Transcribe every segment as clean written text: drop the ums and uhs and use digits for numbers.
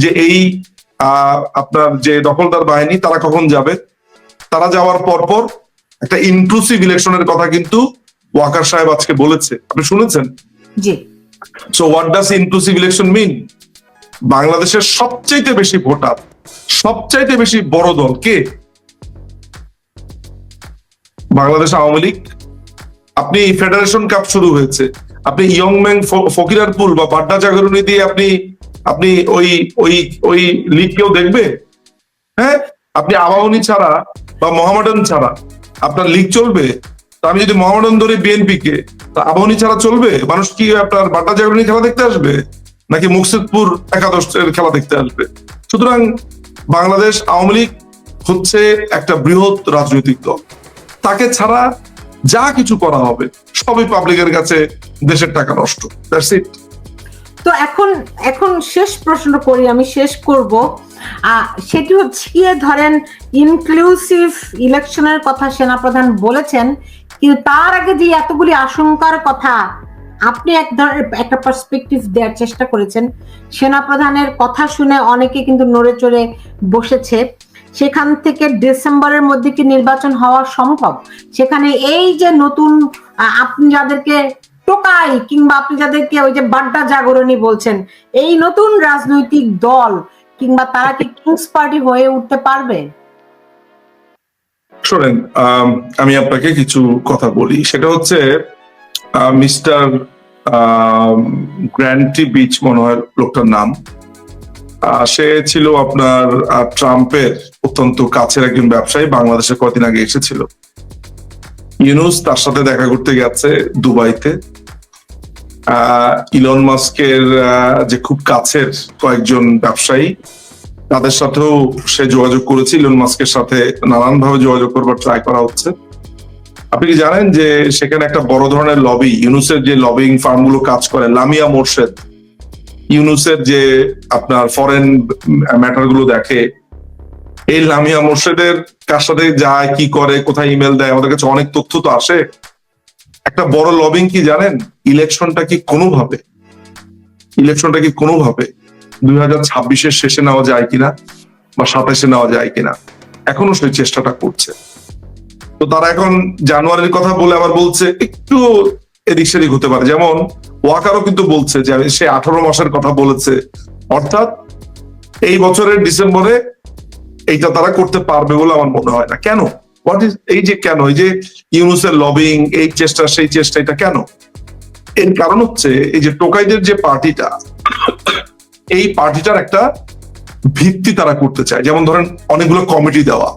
যে এই আপনার যে দখলদার বাহিনী তারা কখন যাবে, তারা যাওয়ার পরপর একটা ইনক্লুসিভ ইলেকশনের কথা কিন্তু ওয়াকার সাহেব আজকে বলেছে, আপনি শুনেছেন? জি। So what does inclusive election mean? বাংলাদেশের সবচাইতে বেশি ভোটার, সবচাইতে বেশি বড় দল কে? বাংলাদেশ আওয়ামী লীগ। আপনি ফেডারেশন কাপ শুরু হয়েছে, আপনি ইয়ংম্যান ফকিরারপুল বা বাড্ডা জাগরণী দিয়ে আপনি আপনি ওই ওই ওই লিগ কেউ দেখবে? হ্যাঁ, আপনি আবাহনী ছাড়া বা মোহামেডান ছাড়া আপনার লিগ চলবে? তা আমি যদি মোহামেডান ধরি বিএনপি কে, তা আবাহনী ছাড়া চলবে? মানুষ কি আপনার বাড্ডা জাগরণী খেলা দেখতে আসবে, নাকি মুকসিদপুর একাদশ খেলা দেখতে আসবে? সুতরাং বাংলাদেশ আওয়ামী লীগ হচ্ছে একটা বৃহৎ রাজনৈতিক দল, তাকে ছাড়া যা কিছু করা হবে সবই পাবলিকের কাছে দেশের টাকা নষ্ট। That's it. তো এখন শেষ প্রশ্ন করি, আমি শেষ করব, সেটি হচ্ছে গিয়ে ধরেন ইনক্লুসিভ ইলেকশনের কথা সেনাপ্রধান বলেছেন, কিন্তু তার আগে যে এতগুলি আশঙ্কার কথা আপনি একটা পার্সপেক্টিভ দেওয়ার চেষ্টা করেছেন, সেনাপ্রধানের কথা শুনে অনেকে কিন্তু নড়ে চড়ে বসেছে। সেখান থেকে ডিসেম্বরের মধ্যে কি নির্বাচন হওয়া সম্ভব? সেখানে এই যে নতুন আপনি যাদেরকে টোকাই কিংবা আপনি যাদেরকে ওই যে বাড্ডা জাগরণী বলছেন, এই নতুন রাজনৈতিক দল কিংবা তারা কি কিংস পার্টি হয়ে উঠতে পারবে? শোনেন, আমি আপনাকে কিছু কথা বলি, সেটা হচ্ছে মিস্টার গ্র্যান্টি বিচ মনে হয় লোকটার নাম, সে ছিল আপনার ট্রাম্পের অত্যন্ত কাছের একজন ব্যবসায়ী, বাংলাদেশে কদিন আগে এসেছিল। ইউনুস তার সাথে দেখা করতে গেছে দুবাইতে। ইলন মাস্কের যে খুব কাছের কয়েকজন ব্যবসায়ী, তাদের সাথেও সে যোগাযোগ করেছে। ইলন মাস্কের সাথে নানান ভাবে যোগাযোগ করবার ট্রাই করা হচ্ছে। আপনি কি জানেন যে সেখানে একটা বড় ধরনের লবি, ইউনুসের যে লবিং ফার্ম গুলো কাজ করে, লামিয়া মোর্শেদ, ইউনুসের যে আপনার ফরেন ম্যাটার গুলো দেখে, এই লামিয়া মোর্শেদের কার সাথে যায়, কি করে, কোথায় ইমেল দেয়, আমাদের কাছে অনেক তথ্য তো আসে। একটা বড় লবিং কি জানেন? ইলেকশনটা কি কোনোভাবে 2026-এর শেষে নেওয়া যায় কিনা বা 27-এ নেওয়া যায় কিনা, এখনো সেই চেষ্টাটা করছে। তো তারা এখন জানুয়ারির কথা বলে আবার বলছে একটু এদিক সেদিক হতে পারে। যেমন ওয়াকারও কিন্তু বলছে যে সে 18 মাসের কথা বলেছে, অর্থাৎ এই বছরের ডিসেম্বরে এইটা তারা করতে পারবে বলে আমার মনে হয় না। কেন? এই যে কেন, এই যে ইউনুসের লবিং, এই চেষ্টা সেই চেষ্টা, এটা কেন? এর কারণ হচ্ছে এই যে টোকাইদের যে পার্টিটা, এই পার্টিটার একটা ভিত্তি তারা করতে চায়। যেমন ধরেন অনেকগুলো কমিটি দেওয়া,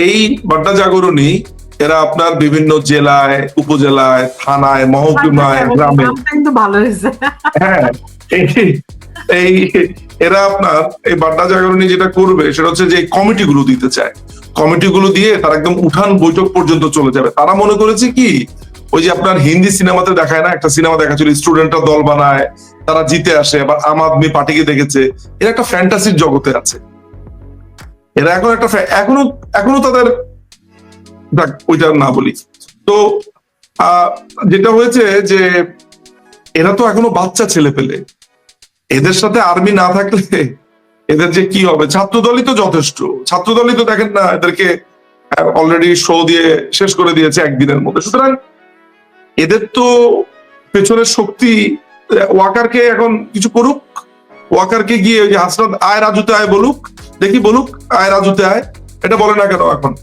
এই বাড্ডা জাগরণী এরা আপনার বিভিন্ন জেলায়, উপজেলায়, থানায়, মহকুমায়, গ্রামে, হ্যাঁ, এই এরা আপনার এই বাড্ডা জাগরণী যেটা করবে সেটা হচ্ছে যে কমিটিগুলো দিতে চায়। কমিটিগুলো দিয়ে তারা একদম উঠান বৈঠক পর্যন্ত চলে যাবে। তারা মনে করেছে কি, ওই যে আপনার হিন্দি সিনেমাতে দেখায় না, একটা সিনেমা দেখাচ্ছিল স্টুডেন্টরা দল বানায়, তারা জিতে আসে, আবার আম আদমি পার্টিকে দেখেছে। এরা একটা ফ্যান্টাসির জগতে আছে। এরা এখনো তাদের, ওইটা না বলি তো, যেটা হয়েছে যে এরা তো এখনো বাচ্চা ছেলে পেলে, এদের সাথে আর্মি না থাকলে এদের যে কি হবে। ছাত্রদলই তো যথেষ্ট, ছাত্রদলই তো দেখেন না, এদেরকে অলরেডি শো দিয়ে শেষ করে দিয়েছে একদিনের মধ্যে। সুতরাং এদের তো পেছনের শক্তি, ওয়াকারকে এখন কিছু করুক, ওয়াকারকে গিয়ে ওই যে হাসনাত আয় রাজুতে আয় বলুক, দেখি বলুক আয় রাজুতে আয়, এটা বলে না কেন এখন?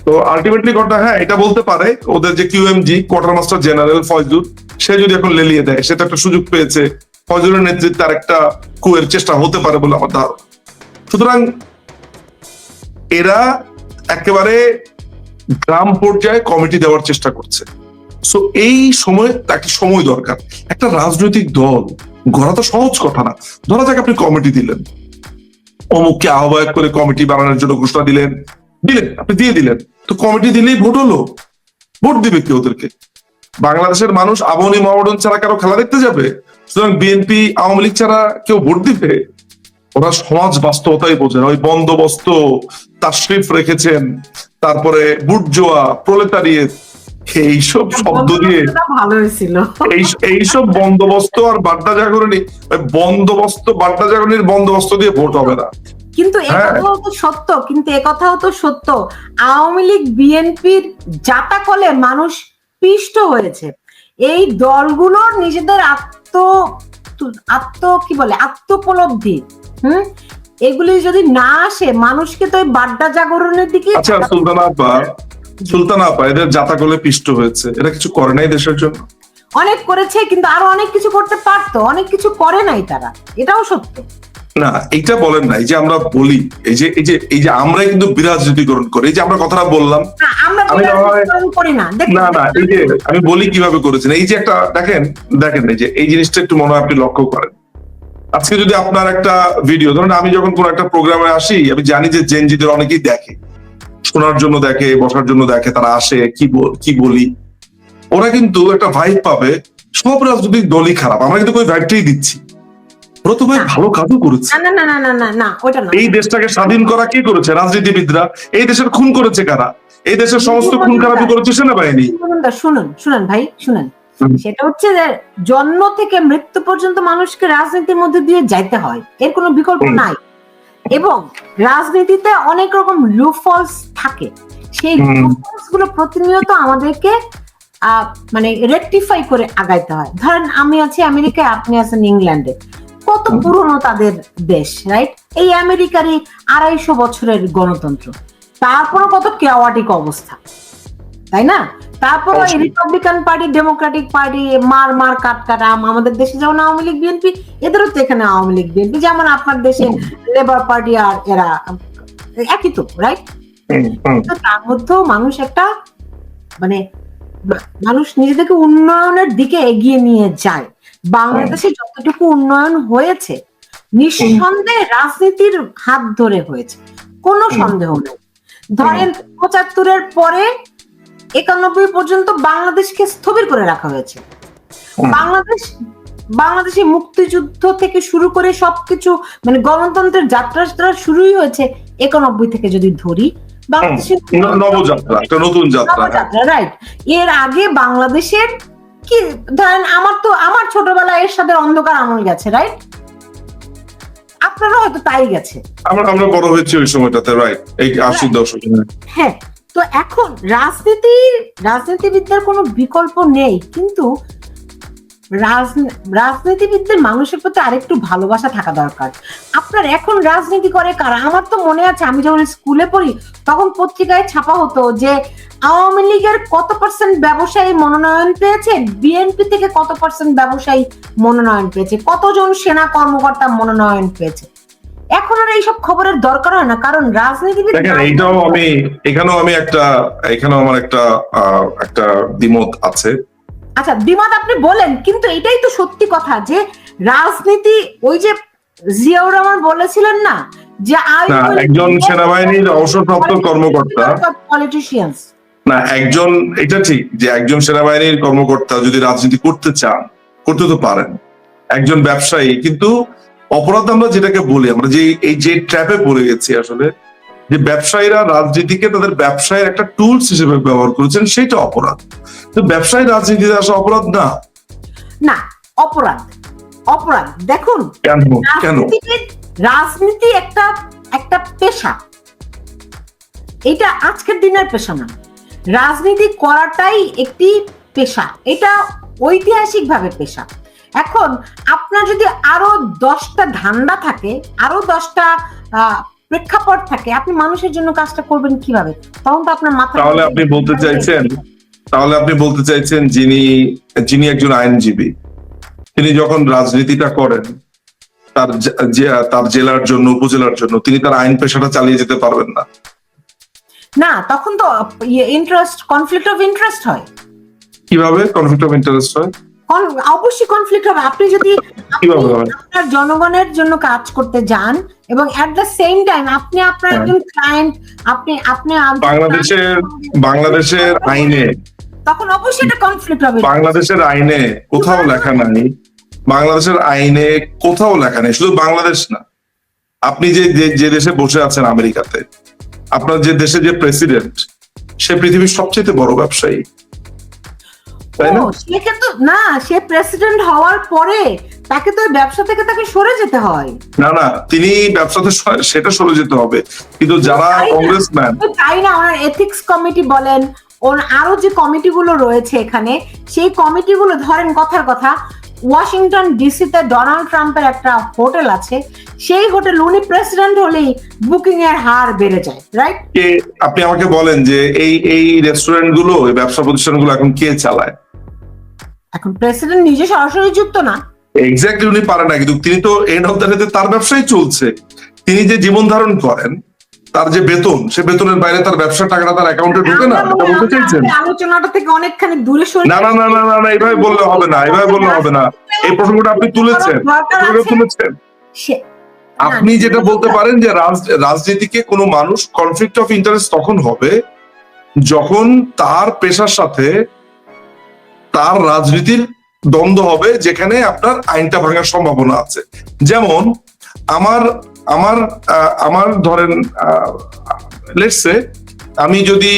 তো আলটিমেটলি কথা, হ্যাঁ এটা বলতে পারে ওদের যে QMG quartermaster general Faizul, সে যদি এখন লেলিয়ে দেয়, সে তো একটা সুযোগ পেয়েছে, ফয়জুলের নেতৃত্বে আর একটা কুয়ের চেষ্টা হতে পারে বলে আমার ধারণা। সুতরাং এরা একেবারে গ্রাম পর্যায়ে কমিটি দেওয়ার চেষ্টা করছে। সো এই সময় একটা সময় দরকার। একটা রাজনৈতিক দল গড়া তো সহজ কথা না। ধরা যাক আপনি কমিটি দিলেন, অমুককে আহ্বায়ক করে কমিটি বানানোর জন্য ঘোষণা দিলেন, আপনি দিয়ে দিলেন, তো কমিটি দিলেই ভোট হলো। ভোট দিবে কি ওদেরকে? বাংলাদেশের মানুষ আবাহনী মোহামেডান ছাড়া কারো খেলা দেখতে যাবে? সুতরাং বিএনপি আওয়ামী লীগ ছাড়া কেউ ভোট দিবে? ওরা সমাজ বাস্তবতাই বোঝে। ওই বন্দোবস্ত, তাশরিফ রেখেছেন, তারপরে বুর্জোয়া, প্রলেতারিয়েত, এইসব শব্দ দিয়ে বন্দোবস্তটা ভালো হয়েছিল। এইসব বন্দোবস্ত আর বাড্ডা জাগরণী, বন্দোবস্ত বাড্ডা জাগরণীর বন্দোবস্ত দিয়ে ভোট হবে না। কিন্তু হ্যাঁ। একথাও তো সত্য, কিন্তু একথাও তো সত্য, আওয়ামী লীগ বিএনপির জাতাকলে মানুষ পিষ্ট হয়েছে। এই দলগুলোর নিজেদের কি বলে আত্মোপলব্ধি, এগুলি যদি না আসে, মানুষকে তো ওই বাড্ডা জাগরণের দিকে। আচ্ছা সুলতানা আপা এদের জাতাকলে পিষ্ট হয়েছে, এরা কিছু করে নাই দেশের জন্য? অনেক করেছে, কিন্তু আরো অনেক কিছু করতে পারতো, অনেক কিছু করে নাই তারা, এটাও সত্য। না এইটা বলেন না, এই যে আমরা বলি এই যে আমরা কিন্তু বিরাজনীতিকরণ করি, এই যে আমরা কথাটা বললাম, না, আমরা বিরাজনীতিকরণ করি না। না এই যে আমি বলি কিভাবে করেছেন, এই যে একটা দেখেন এই জিনিসটা একটু মনে হয় আপনি লক্ষ্য করেন। আজকে যদি আপনার একটা ভিডিও ধরেন, আমি যখন কোন একটা প্রোগ্রামে আসি, আমি জানি যে জেনজিদের অনেকেই দেখে, শোনার জন্য দেখে, বসার জন্য দেখে, তারা আসে কি বলি, ওরা কিন্তু একটা ভাইব পাবে সব রাজনৈতিক দলই খারাপ, আমরা কিন্তু ওই ভাইবটাই দিচ্ছি। ওরা তো ভাই ভালো কাজও করেছে। না না না না না না, ওটা না। এই দেশটাকে স্বাধীন করা কে করেছে? রাজনীতিবিদরা। এই দেশের খুন করেছে কারা? এই দেশের সমস্ত খুন খারাপি করেছে সেনাবাহিনী। শুনুন ভাই, শুনুন, সেটা হচ্ছে যে জন্ম থেকে মৃত্যু পর্যন্ত মানুষকে রাজনীতির মধ্যে দিয়ে যাইতে হয়, এর কোনো বিকল্প নাই। এবং রাজনীতিতে অনেক রকম লুফলস থাকে, সেই লুফলস গুলো প্রতিনিয়ত আমাদেরকে মানে রেকটিফাই করে আগাইতে হয়। ধরেন আমি আছি আমেরিকায়, আপনি আছেন ইংল্যান্ডে, কত পুরনো তাদের দেশ, রাইট? এই আমেরিকারই 250 বছরের গণতন্ত্র, তারপরে কত কেওয়াটিক অবস্থা, তাই না? তারপর রিপাবলিকান পার্টি, ডেমোক্রেটিক পার্টি, মার কাট আমাদের দেশে যেমন আওয়ামী লীগ বিএনপি, এদেরও তো এখানে আওয়ামী লীগ বিএনপি, যেমন আপনার দেশে লেবার পার্টি, আর এরা একই তো, রাইট? তো তার মধ্যেও মানুষ একটা মানে মানুষ নিজেদেরকে উন্নয়নের দিকে এগিয়ে নিয়ে যায়। বাংলাদেশে যতটুকু উন্নয়ন হয়েছে নিঃসন্দেহে রাজনীতির হাত ধরে হয়েছে, কোনো সন্দেহ নেই। ধরেন 75-এর পরে 91 পর্যন্ত বাংলাদেশকে স্থবির করে রাখা হয়েছে। বাংলাদেশে মুক্তিযুদ্ধ থেকে শুরু করে সবকিছু মানে গণতন্ত্রের যাত্রা শুরুই হয়েছে 91 থেকে যদি ধরি। বাংলাদেশের নবযাত্রা, একটা নতুন যাত্রা, রাইট? এর আগে বাংলাদেশের কি ধরেন, আমার ছোটবেলায় এর সাথে অন্ধকার আমল গেছে, রাইট? আপনারও হয়তো তাই গেছে। আমরা বড় হয়েছি ওই সময়টাতে, রাইট? এই 80 দশকে। হ্যাঁ, তো এখন রাজনীতিবিদদের কোনো বিকল্প নেই, কিন্তু রাজনীতিবিদদের মানুষের প্রতি আরেকটু ভালোবাসা থাকা দরকার। আপনার এখন রাজনীতি করে কারা? আমার তো মনে আছে আমি যখন স্কুলে পড়ি তখন পত্রিকায় ছাপা হতো যে আওয়ামী লীগের কত % ব্যবসায়ী মনোনয়ন পেয়েছে, বিএনপি থেকে কত % ব্যবসায়ী মনোনয়ন পেয়েছে, কতজন সেনা কর্মকর্তা মনোনয়ন পেয়েছে। এখন আর এইসব খবরের দরকার হয় না, কারণ রাজনীতিবিদ। এখানেও আমার একটা দ্বিমত আছে। আচ্ছা, দ্বিমত আপনি বলেন, কিন্তু এটাই তো সত্যি কথা যে রাজনীতি, ওই যে জিয়াউর রহমান বলেছিলেন না যে একজন সেনাবাহিনীর অবসরপ্রাপ্ত কর্মকর্তা, পলিটিশিয়ানস না একজন, এটা ঠিক যে একজন সেনাবাহিনীর কর্মকর্তা যদি রাজনীতি করতে চান, করতে তো পারেন। একজন ব্যবসায়ী, কিন্তু অপরাধ আমরা যেটাকে বলি, আমরা যে ট্র্যাপে পড়ে গেছি আসলে, যে ব্যবসায়ীরা রাজনীতিকে তাদের ব্যবসায়ের একটা টুলস হিসেবে ব্যবহার করেছেন, সেটা অপরাধ। তো ব্যবসায়ী রাজনীতিতে আসা অপরাধ না? না, অপরাধ। দেখুন কেন রাজনীতি একটা পেশা, এটা আজকের দিনের পেশা না। রাজনীতি করাটাই একটি পেশা, এটা ঐতিহাসিক ভাবে পেশা। এখন আপনার যদি আরো 10টা ধান্দা থাকে, আরো 10টা প্রেক্ষাপট থাকে, আপনি মানুষের জন্য কাজটা করবেন কিভাবে? তখন তো আপনার মাথা। তাহলে আপনি বলতে চাইছেন যিনি একজন আইনজীবী, তিনি যখন রাজনীতিটা করেন তার জেলার জন্য, উপজেলার জন্য, তিনি তার আইন পেশাটা চালিয়ে যেতে পারবেন না? না, তখন তো কনফ্লিক্ট অফ ইন্টারেস্ট হয়। কিভাবে কনফ্লিক্ট অফ ইন্টারেস্ট হয়? অবশ্যই কনফ্লিক্ট হবে। আপনি যদি আপনার জনগণের জন্য কাজ করতে যান এবং এট দ্য সেম টাইম আপনি আপনার একজন ক্লায়েন্ট, আপনি বাংলাদেশের আইনে, তখন অবশ্যই এটা কনফ্লিক্ট হবে। বাংলাদেশের আইনে কোথাও লেখা নাই, শুধু বাংলাদেশ না, আপনি যে দেশে বসে আছেন আমেরিকাতে, আপনার যে দেশে যে প্রেসিডেন্ট, সে পৃথিবীর সবচেয়ে বড় ব্যবসায়ী। তাই না? সেক্ষেত্রে না, সে প্রেসিডেন্ট হওয়ার পরে তাকে তো ব্যবসা থেকে তাকে সরে যেতে হয়। না না, তিনি ব্যবসাতে সেটা সরে যেতে হবে, কিন্তু যারা কংগ্রেসম্যান, তাই না, ওনার এথিক্স কমিটি বলেন, আরো যে কমিটিগুলো রয়েছে এখানে, সেই কমিটিগুলো ধরেন কথার কথা, ওয়াশিংটন ডিসিতে ডোনাল্ড ট্রাম্পের একটা হোটেল আছে, সেই হোটেল উনি প্রেসিডেন্ট হলেই বুকিং এর হার বেড়ে যায়, রাইট? আপনি আমাকে বলেন যে এই রেস্টুরেন্ট গুলো, এই ব্যবসা প্রতিষ্ঠানগুলো এখন কে চালায়? এখন প্রেসিডেন্ট নিজে সরাসরি যুক্ত না। এক্স্যাক্টলি, উনি পারে না, কিন্তু তিনি তো এন্ড অফ দ্য ডে তার ব্যবসাই চলছে। তিনি যে জীবন ধারণ করেন, তার যে বেতন, সে বেতনের বাইরে তার ব্যবসার টাকাটা তার অ্যাকাউন্টে ঢোকে না, এটা বলতে চাইছেন? আলোচনাটা থেকে অনেকখানি দূরে সরে না না না না না না, এইভাবে বললে হবে না, এইভাবে বললে হবে না। এই প্রসঙ্গটা আপনি তুলেছেন, আপনি যেটা বলতে পারেন যে রাজনীতিকে কোনো মানুষ কনফ্লিক্ট অফ ইন্টারেস্ট তখন হবে যখন তার পেশার সাথে তার রাজনীতির দ্বন্দ্ব হবে, যেখানে আপনার আইনটা ভাঙার সম্ভাবনা আছে। যেমন আমার আমার আমার ধরেন লেটস সে, আমি যদি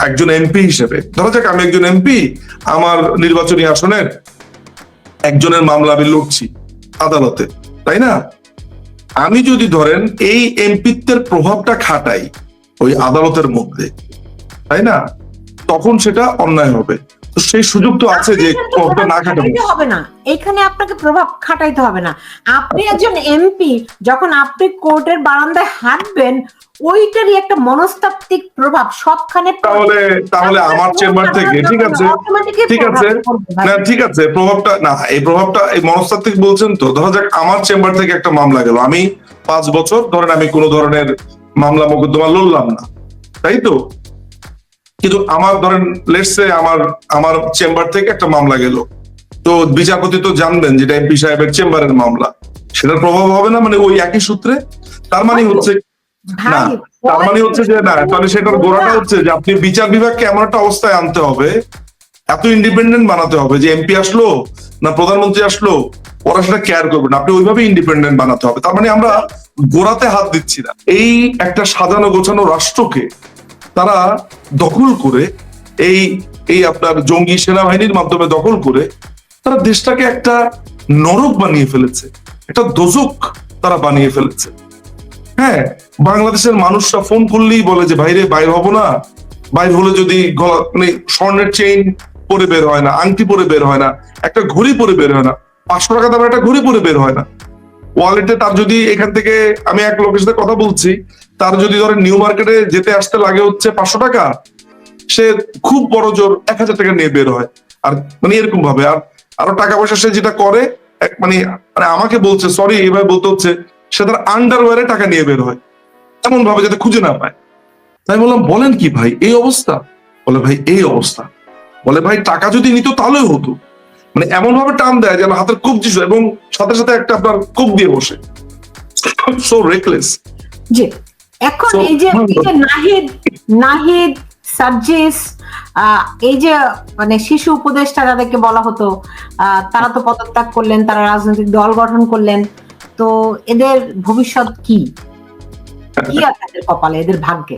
একজন এমপি হিসেবে, ধরা যাক আমি একজন এমপি, আমার নির্বাচনী আসনের একজনের মামলা আমি লড়ছি আদালতে, তাই না? আমি যদি ধরেন এই এমপিত্বের প্রভাবটা খাটাই ওই আদালতের মধ্যে, তাই না, তখন সেটা অন্যায় হবে। তো সেই সুযোগ তো আছে যে প্রভাবটা না খাটাবো। হবে না, এখানে আপনাকে প্রভাব খাটাইতে হবে না। আপনি একজন এমপি, যখন আপনি কোর্টের বারান্দায় হাঁটবেন, ওইটারই একটা মনস্তাত্ত্বিক প্রভাব সবখানে। তাহলে আমার চেম্বার থেকে, ঠিক আছে না, ঠিক আছে, প্রভাবটা না, এই প্রভাবটা এই মনস্তাত্ত্বিক বলছেন তো। ধরা যাক আমার চেম্বার থেকে একটা মামলা গেল, আমি 5 বছর ধরেন আমি কোনো ধরনের মামলা মোকদ্দমা লড়লাম না, তাই তো? কিন্তু আমার ধরেন লেটস সে আমার চেম্বার থেকে একটা মামলা গেল, তো বিচারপতি তো জানবেন যেটা এমপি সাহেবের চেম্বারের মামলা, সেটার প্রভাব হবে না, মানে ওই একই সূত্রে। তার মানে হচ্ছে না, তার মানে হচ্ছে যে না, তাহলে সেটার গোড়াটা হচ্ছে যে আপনি বিচার বিভাগকে এমন একটা অবস্থায় আনতে হবে, এত ইন্ডিপেন্ডেন্ট বানাতে হবে যে এমপি আসলো না প্রধানমন্ত্রী আসলো ওরা সেটা কেয়ার করবে না, আপনি ওইভাবে ইন্ডিপেন্ডেন্ট বানাতে হবে। তার মানে আমরা গোড়াতে হাত দিচ্ছি না। এই একটা সাজানো গোছানো রাষ্ট্রকে তারা দখল করে, এই আপনার জঙ্গি সেনাবাহিনীর মাধ্যমে দখল করে তারা দেশটাকে একটা নরক বানিয়ে ফেলেছে, একটা দোজক তারা বানিয়ে ফেলেছে। হ্যাঁ, বাংলাদেশের মানুষরা ফোন করলেই বলে যে ভাইরে বাইর হবো না, বাইর হলে যদি মানে স্বর্ণের চেইন পরে বের হয় না, আংটি পরে বের হয় না, একটা ঘড়ি পরে বের হয় না, 500 টাকা দামের একটা ঘড়ি পরে বের হয় না, ওয়ালেটে তার যদি এখান থেকে, আমি এক লোকের সাথে কথা বলছি, তার যদি ধরেন নিউ মার্কেটে যেতে আসতে লাগে হচ্ছে 500 টাকা, সে খুব বড় জোর 1000 টাকা নিয়ে বের হয়। আর মানে এরকম ভাবে আরো টাকা পয়সা সে যেটা করে, মানে আমাকে বলছে, সরি এভাবে বলতে হচ্ছে, সে তার আন্ডারওয়্যারে টাকা নিয়ে বের হয় এমন ভাবে যাতে খুঁজে না পায়। তাই বললাম বলেন কি ভাই এই অবস্থা? বলে ভাই এই অবস্থা। বলে ভাই টাকা যদি নিত তাহলেও হতো, মানে এমন ভাবে টান দেয় যেন হাতের কবজি, এবং সাথে সাথে একটা আপনার কোপ দিয়ে বসে। So reckless. জি, এখন এই যে নাহিদ সার্জিস, এই যে মানে শিশু উপদেষ্টা যাদেরকে বলা হতো, তারা তো পদত্যাগ করলেন, তারা রাজনৈতিক দল গঠন করলেন, তো এদের ভবিষ্যৎ কি আপনাদের কপালে, এদের ভাগ্যে?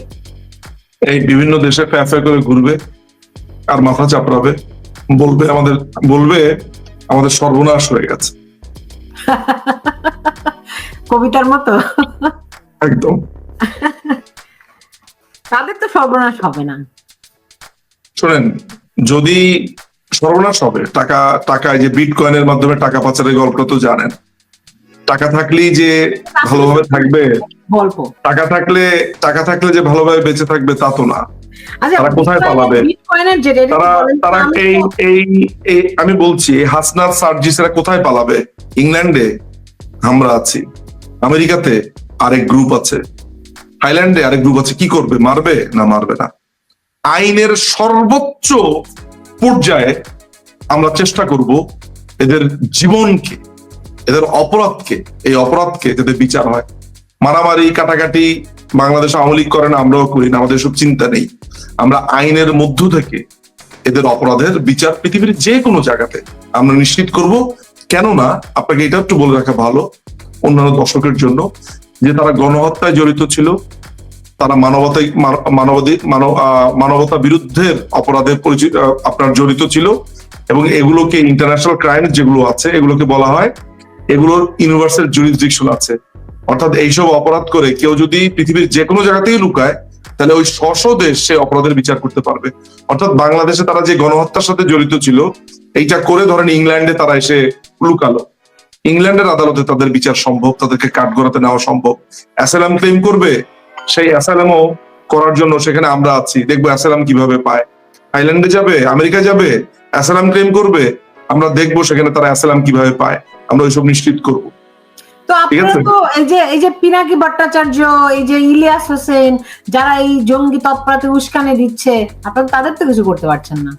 এই বিভিন্ন দেশে ফ্যাফে করে ঘুরবে আর মাথা চাপড়াবে, বলবে আমাদের সর্বনাশ হয়ে গেছে। কবিতার মতো একদম। তাদের তো সর্বনাশ হবে না। শোনেন, যদি সর্বনাশ হবে, টাকায় যে বিটকয়েনের মাধ্যমে টাকা পাচারের গল্প তো জানেন, টাকা থাকলেই যে ভালোভাবে থাকবে, টাকা থাকলে যে ভালোভাবে বেঁচে থাকবে তা তো না। তারা কোথায় পালাবে? তারা আমি বলছি হাসনাত সার্জিসেরা কোথায় পালাবে? ইংল্যান্ডে আমরা আছি, আমেরিকাতে আরেক গ্রুপ আছে, থাইল্যান্ডে আরেক গ্রুপ আছে। কি করবে? মারবে না? মারবে না। আইনের সর্বোচ্চ পর্যায়ে আমরা চেষ্টা করব এদের জীবনকে, এদের অপরাধকে, এই অপরাধকে যাতে বিচার হয়। মারামারি কাটাকাটি বাংলাদেশ আওয়ামী লীগ করে না, আমরাও করি না, আমাদের সব চিন্তা নেই। আমরা আইনের মধ্য থেকে এদের অপরাধের বিচার পৃথিবীর যে কোনো জায়গাতে আমরা নিশ্চিত করব। কেননা আপনাকে এটা একটু বলে রাখা ভালো অন্যান্য দর্শকের জন্য, যে তারা গণহত্যায় জড়িত ছিল, তারা মানবতা বিরুদ্ধের অপরাধের পরিচিত আপনার জড়িত ছিল, এবং এগুলোকে ইন্টারন্যাশনাল ক্রাইম যেগুলো আছে এগুলোকে বলা হয়, এগুলোর ইউনিভার্সাল জুরিসডিকশন আছে। অর্থাৎ এইসব অপরাধ করে কেউ যদি পৃথিবীর যে কোনো জায়গাতেই লুকায়, তাহলে ওই স্ব দেশ সে অপরাধের বিচার করতে পারবে। অর্থাৎ বাংলাদেশে তারা যে গণহত্যার সাথে জড়িত ছিল, এইটা করে ধরেন ইংল্যান্ডে তারা এসে লুকালো, ইংল্যান্ডের আদালতে তাদের বিচার সম্ভব, তাদেরকে কাঠগড়াতে নেওয়া সম্ভব। অ্যাসাইলাম ক্লেম করবে, সেই অ্যাসাইলামও করার জন্য সেখানে আমরা আছি, দেখবো অ্যাসাইলাম কিভাবে পায়। থাইল্যান্ডে যাবে, আমেরিকা যাবে, অ্যাসাইলাম ক্লেম করবে, আমরা দেখবো সেখানে তারা অ্যাসাইলাম কিভাবে পায়, আমরা ওইসব নিশ্চিত করবো। তো আপনারা তো এই যে পিনাকি ভট্টাচার্য, এই যে ইলিয়াস হোসেন, যারা এই জঙ্গি তৎপরতায় উস্কানি দিচ্ছে, আপনারা তাদের তো কিছু করতে পারছেন না।